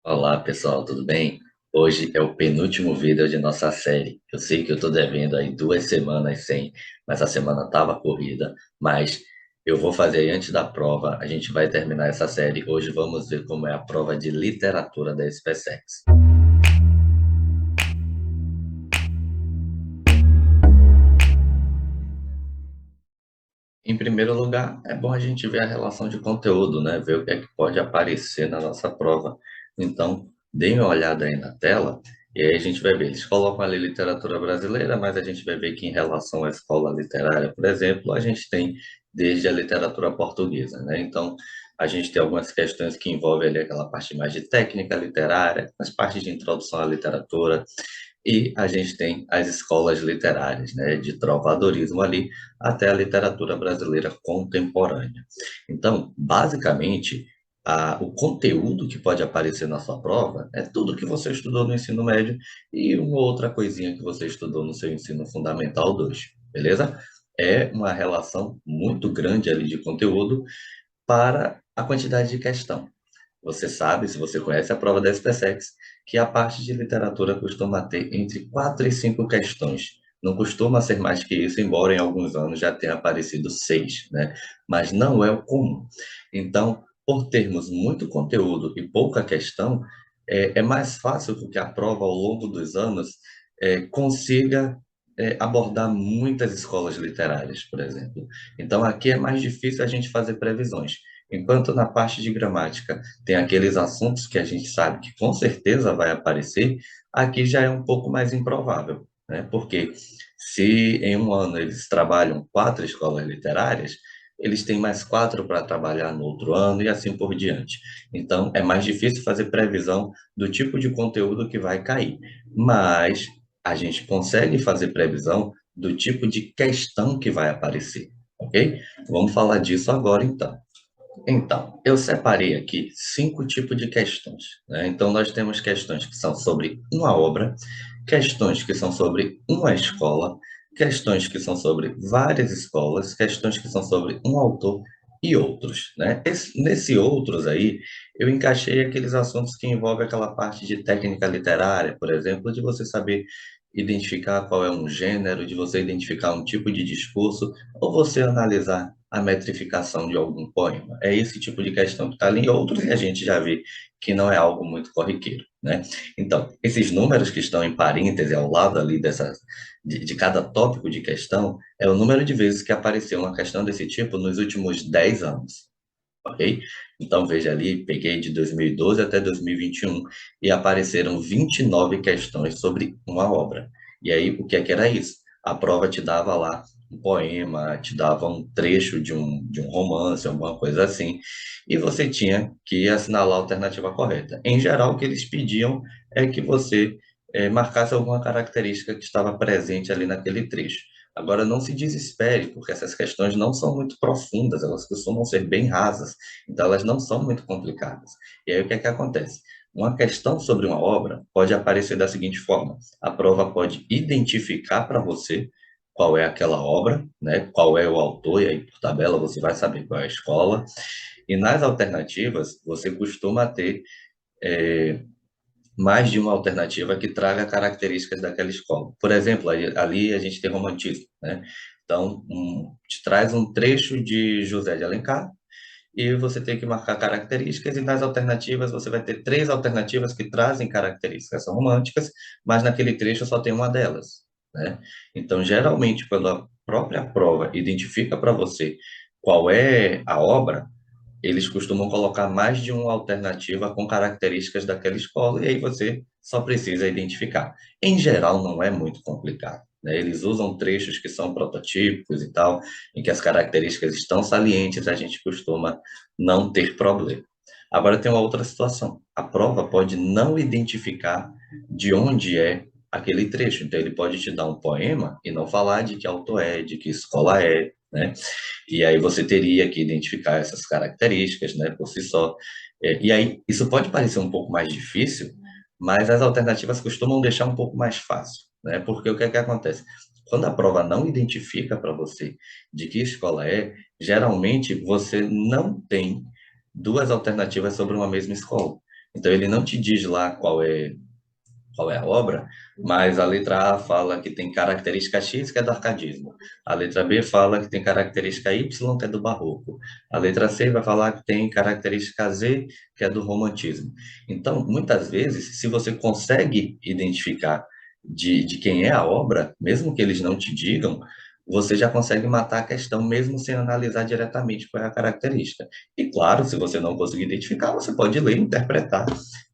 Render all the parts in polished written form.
Olá pessoal, tudo bem? Hoje é o penúltimo vídeo de nossa série. Eu sei que eu estou devendo aí 2 semanas sem, mas a semana estava corrida, mas eu vou fazer aí antes da prova. A gente vai terminar essa série. Hoje vamos ver como é a prova de literatura da SpaceX. Em primeiro lugar, é bom a gente ver a relação de conteúdo, né? Ver o que é que pode aparecer na nossa prova. Então, dê uma olhada aí na tela e aí a gente vai ver. Eles colocam ali literatura brasileira, mas a gente vai ver que em relação à escola literária, por exemplo, a gente tem desde a literatura portuguesa, né? Então, a gente tem algumas questões que envolvem ali aquela parte mais de técnica literária, as partes de introdução à literatura, e a gente tem as escolas literárias, né, de trovadorismo ali até a literatura brasileira contemporânea. Então, basicamente, o conteúdo que pode aparecer na sua prova é tudo que você estudou no ensino médio e uma outra coisinha que você estudou no seu ensino fundamental 2, beleza? É uma relação muito grande ali de conteúdo para a quantidade de questão. Você sabe, se você conhece a prova da SpaceX, que a parte de literatura costuma ter entre 4 e 5 questões. Não costuma ser mais que isso, embora em alguns anos já tenha aparecido 6, né? Mas não é o comum. Então, por termos muito conteúdo e pouca questão, é mais fácil que a prova, ao longo dos anos, consiga abordar muitas escolas literárias, por exemplo. Então, aqui é mais difícil a gente fazer previsões. Enquanto na parte de gramática tem aqueles assuntos que a gente sabe que com certeza vai aparecer, aqui já é um pouco mais improvável, né? Porque se em um ano eles trabalham 4 escolas literárias, eles têm mais 4 para trabalhar no outro ano e assim por diante. Então, é mais difícil fazer previsão do tipo de conteúdo que vai cair. Mas a gente consegue fazer previsão do tipo de questão que vai aparecer, ok? Vamos falar disso agora então. Então, eu separei aqui 5 tipos de questões, né? Então, nós temos questões que são sobre uma obra, questões que são sobre uma escola, questões que são sobre várias escolas, questões que são sobre um autor e outros, né? Nesse outros aí, eu encaixei aqueles assuntos que envolvem aquela parte de técnica literária, por exemplo, de você saber identificar qual é um gênero, de você identificar um tipo de discurso, ou você analisar a metrificação de algum poema. É esse tipo de questão que está ali, e outros que a gente já vê que não é algo muito corriqueiro, né? Então, esses números que estão em parêntese ao lado ali de cada tópico de questão, é o número de vezes que apareceu uma questão desse tipo nos últimos 10 anos, ok? Então, veja ali, peguei de 2012 até 2021 e apareceram 29 questões sobre uma obra. E aí, o que é que era isso? A prova te dava lá um poema, te dava um trecho de um romance, alguma coisa assim, e você tinha que assinalar a alternativa correta. Em geral, o que eles pediam é que você marcasse alguma característica que estava presente ali naquele trecho. Agora, não se desespere, porque essas questões não são muito profundas, elas costumam ser bem rasas, então elas não são muito complicadas. E aí, o que é que acontece? Uma questão sobre uma obra pode aparecer da seguinte forma: a prova pode identificar para você qual é aquela obra, né? Qual é o autor, e aí por tabela você vai saber qual é a escola. E nas alternativas, você costuma ter mais de uma alternativa que traga características daquela escola. Por exemplo, ali a gente tem romantismo, né? Então, te traz um trecho de José de Alencar e você tem que marcar características, e nas alternativas você vai ter 3 alternativas que trazem características românticas, mas naquele trecho só tem uma delas, né? Então, geralmente, quando a própria prova identifica para você qual é a obra, eles costumam colocar mais de uma alternativa com características daquela escola, e aí você só precisa identificar. Em geral, não é muito complicado, né? Eles usam trechos que são prototípicos e tal, em que as características estão salientes, a gente costuma não ter problema. Agora tem uma outra situação. A prova pode não identificar de onde é aquele trecho. Então, ele pode te dar um poema e não falar de que autor é, de que escola é, né? E aí você teria que identificar essas características, né, por si só. E aí, isso pode parecer um pouco mais difícil, mas as alternativas costumam deixar um pouco mais fácil, né? Porque o que é que acontece? Quando a prova não identifica para você de que escola é, geralmente você não tem 2 alternativas sobre uma mesma escola. Então, ele não te diz lá qual é a obra, mas a letra A fala que tem característica X, que é do arcadismo. A letra B fala que tem característica Y, que é do barroco. A letra C vai falar que tem característica Z, que é do romantismo. Então, muitas vezes, se você consegue identificar de quem é a obra, mesmo que eles não te digam, você já consegue matar a questão mesmo sem analisar diretamente qual é a característica. E claro, se você não conseguir identificar, você pode ler, interpretar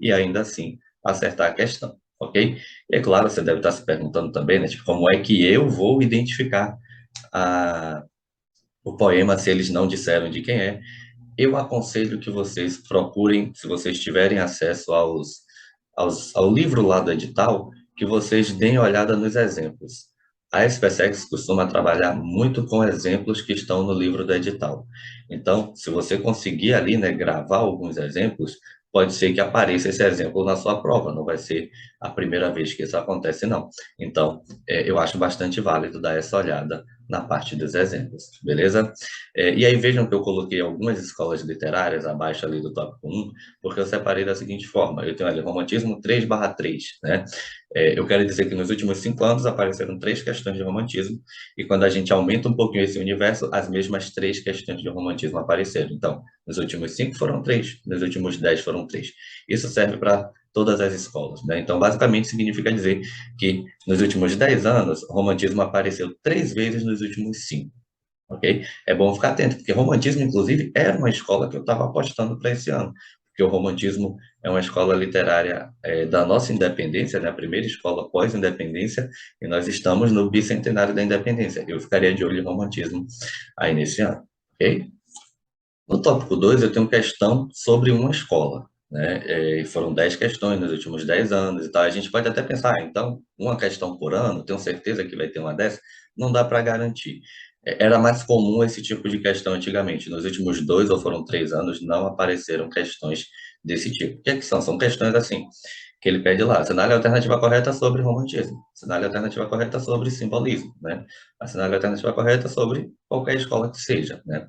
e ainda assim acertar a questão, ok? E é claro, você deve estar se perguntando também, né, tipo, como é que eu vou identificar a, o poema se eles não disseram de quem é? Eu aconselho que vocês procurem, se vocês tiverem acesso ao livro lá do edital, que vocês deem uma olhada nos exemplos. A SpaceX costuma trabalhar muito com exemplos que estão no livro do edital. Então, se você conseguir ali, né, gravar alguns exemplos, pode ser que apareça esse exemplo na sua prova. Não vai ser a primeira vez que isso acontece, não. Então, eu acho bastante válido dar essa olhada na parte dos exemplos, beleza? E aí vejam que eu coloquei algumas escolas literárias abaixo ali do tópico 1, porque eu separei da seguinte forma, eu tenho ali romantismo 3/3, né? Eu quero dizer que nos últimos 5 anos apareceram 3 questões de romantismo, e quando a gente aumenta um pouquinho esse universo, as mesmas 3 questões de romantismo apareceram. Então, nos últimos 5 foram 3, nos últimos 10 foram 3. Isso serve para todas as escolas, né? Então, basicamente, significa dizer que nos últimos 10 anos, o romantismo apareceu 3 vezes nos últimos 5. Ok? É bom ficar atento, porque romantismo, inclusive, era uma escola que eu estava apostando para esse ano, porque o romantismo é uma escola literária da nossa independência, né? A primeira escola pós-independência, e nós estamos no bicentenário da independência. Eu ficaria de olho em romantismo aí nesse ano, ok? No tópico 2 eu tenho questão sobre uma escola, né? Foram 10 questões nos últimos 10 anos e tal. A gente pode até pensar, então, uma questão por ano, tenho certeza que vai ter uma dessa, não dá para garantir. Era mais comum esse tipo de questão antigamente. Nos últimos 2 ou 3 anos não apareceram questões desse tipo. O que é que são? São questões assim, que ele pede lá, assinale a alternativa correta sobre romantismo, assinale a alternativa correta sobre simbolismo, né? Assinale a alternativa correta sobre qualquer escola que seja, né?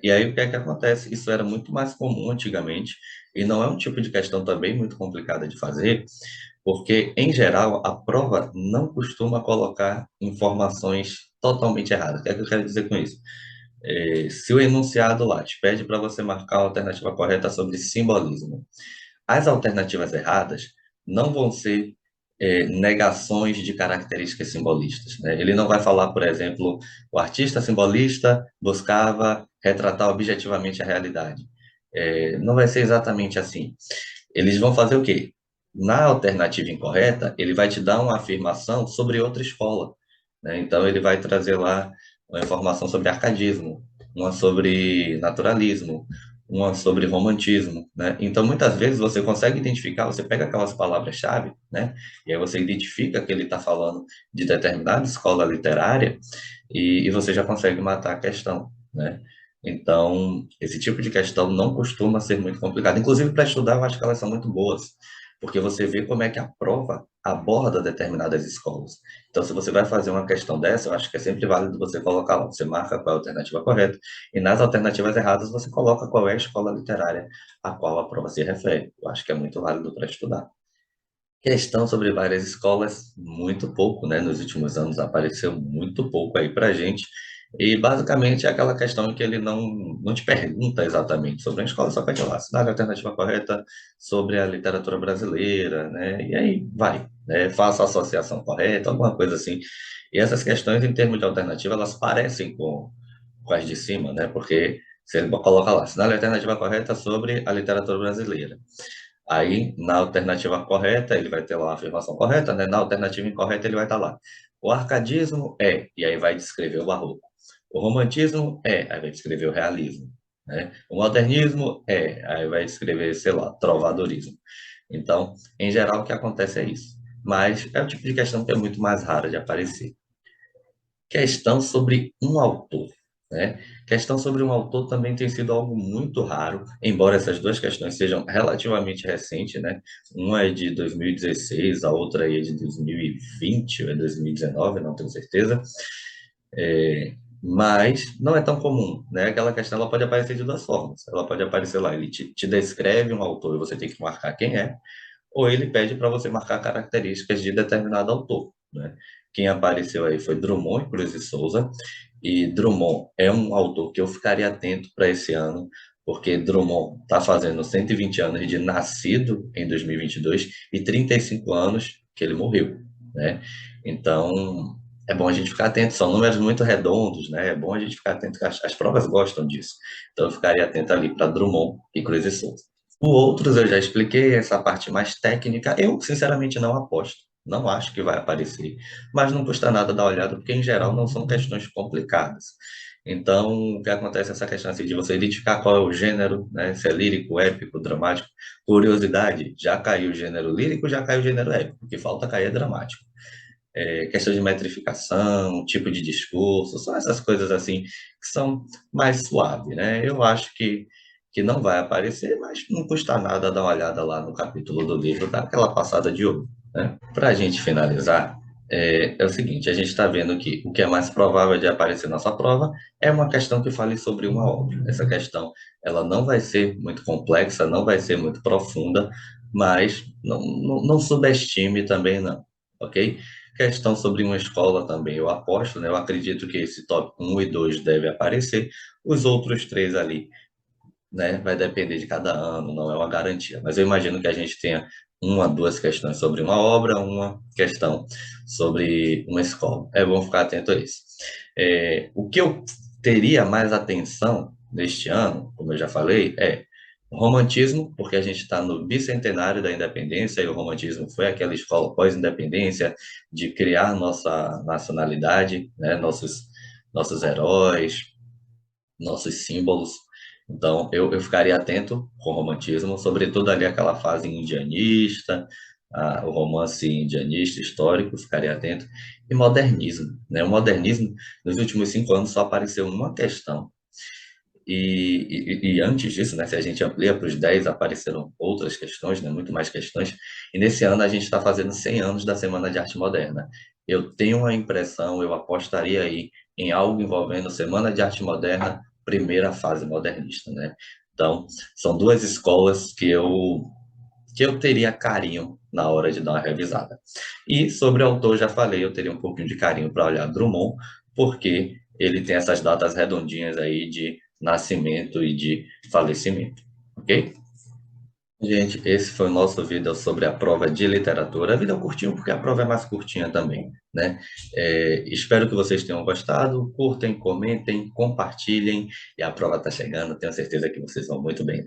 E aí o que é que acontece? Isso era muito mais comum antigamente e não é um tipo de questão também muito complicada de fazer, porque em geral a prova não costuma colocar informações totalmente erradas. O que é que eu quero dizer com isso? Se o enunciado lá te pede para você marcar a alternativa correta sobre simbolismo, as alternativas erradas não vão ser negações de características simbolistas, né? Ele não vai falar, por exemplo, o artista simbolista buscava retratar objetivamente a realidade. Não vai ser exatamente assim. Eles vão fazer o quê? Na alternativa incorreta, ele vai te dar uma afirmação sobre outra escola, né? Então, ele vai trazer lá uma informação sobre arcadismo, uma sobre naturalismo, uma sobre romantismo, né? Então, muitas vezes você consegue identificar, você pega aquelas palavras-chave, né? E aí você identifica que ele está falando de determinada escola literária e você já consegue matar a questão, né? Então, esse tipo de questão não costuma ser muito complicado. Inclusive, para estudar, eu acho que elas são muito boas, porque você vê como é que a prova aborda determinadas escolas. Então, se você vai fazer uma questão dessa, eu acho que é sempre válido você colocar lá, você marca qual é a alternativa correta, e nas alternativas erradas você coloca qual é a escola literária a qual a prova se refere. Eu acho que é muito válido para estudar. Questão sobre várias escolas, muito pouco, né? Nos últimos anos apareceu muito pouco aí para gente. E basicamente é aquela questão que ele não te pergunta exatamente sobre a escola, só pede lá, assinar a alternativa correta sobre a literatura brasileira, né? E aí vai, né? Faça a associação correta, alguma coisa assim. E essas questões, em termos de alternativa, elas parecem com as de cima, né? Porque se ele coloca lá, assinar a alternativa correta sobre a literatura brasileira. Aí, na alternativa correta, ele vai ter lá a afirmação correta, né? Na alternativa incorreta, ele vai estar lá. O arcadismo e aí vai descrever o barroco. O romantismo aí vai descrever o realismo, né? O modernismo aí vai descrever, sei lá, trovadorismo. Então, em geral, o que acontece é isso. Mas é o tipo de questão que é muito mais rara de aparecer. Questão sobre um autor, né? Questão sobre um autor também tem sido algo muito raro, embora essas duas questões sejam relativamente recentes, né? Uma é de 2016, a outra é de 2020 ou é 2019, não tenho certeza. mas não é tão comum, né? Aquela questão ela pode aparecer de duas formas. Ela pode aparecer lá, ele te descreve um autor e você tem que marcar quem é, ou ele pede para você marcar características de determinado autor, né? Quem apareceu aí foi Drummond e Cruz de Souza, e Drummond é um autor que eu ficaria atento para esse ano, porque Drummond está fazendo 120 anos de nascido em 2022 e 35 anos que ele morreu, né? Então, é bom a gente ficar atento, são números muito redondos, né? É bom a gente ficar atento, que as provas gostam disso. Então, eu ficaria atento ali para Drummond e Cruz de Souza. O outros eu já expliquei, essa parte mais técnica, eu sinceramente não aposto, não acho que vai aparecer, mas não custa nada dar uma olhada, porque em geral não são questões complicadas. Então, o que acontece é essa questão assim, de você identificar qual é o gênero, né? Se é lírico, épico, dramático. Curiosidade, já caiu o gênero lírico, já caiu o gênero épico, o que falta cair é dramático. Questão de metrificação, tipo de discurso, são essas coisas assim que são mais suaves, né? Eu acho que não vai aparecer, mas não custa nada dar uma olhada lá no capítulo do livro, dar aquela passada de olho, né? Para a gente finalizar, é o seguinte, a gente está vendo que o que é mais provável de aparecer na sua prova é uma questão que fale sobre uma obra. Essa questão, ela não vai ser muito complexa, não vai ser muito profunda, mas não subestime também não, ok? Questão sobre uma escola também, eu aposto, né? Eu acredito que esse top um e 2 deve aparecer. Os outros três ali, né? Vai depender de cada ano, não é uma garantia. Mas eu imagino que a gente tenha uma, duas questões sobre uma obra, uma questão sobre uma escola. É bom ficar atento a isso. O que eu teria mais atenção neste ano, como eu já falei, é o romantismo, porque a gente está no bicentenário da independência e o romantismo foi aquela escola pós-independência de criar nossa nacionalidade, né? Nossos heróis, nossos símbolos. Então, eu ficaria atento com o romantismo, sobretudo ali aquela fase indianista, o romance indianista histórico, ficaria atento. E modernismo, né? O modernismo, nos últimos 5 anos, só apareceu uma questão. E antes disso, né, se a gente amplia para os 10, apareceram outras questões, né, muito mais questões. E nesse ano a gente está fazendo 100 anos da Semana de Arte Moderna. Eu tenho a impressão, eu apostaria aí em algo envolvendo Semana de Arte Moderna, primeira fase modernista, né? Então, são duas escolas que eu teria carinho na hora de dar uma revisada. E sobre o autor, já falei, eu teria um pouquinho de carinho para olhar Drummond, porque ele tem essas datas redondinhas aí de nascimento e de falecimento, ok? Gente, esse foi o nosso vídeo sobre a prova de literatura. A vida é curtinho porque a prova é mais curtinha também, né? Espero que vocês tenham gostado. Curtem, comentem, compartilhem. E a prova está chegando. Tenho certeza que vocês vão muito bem.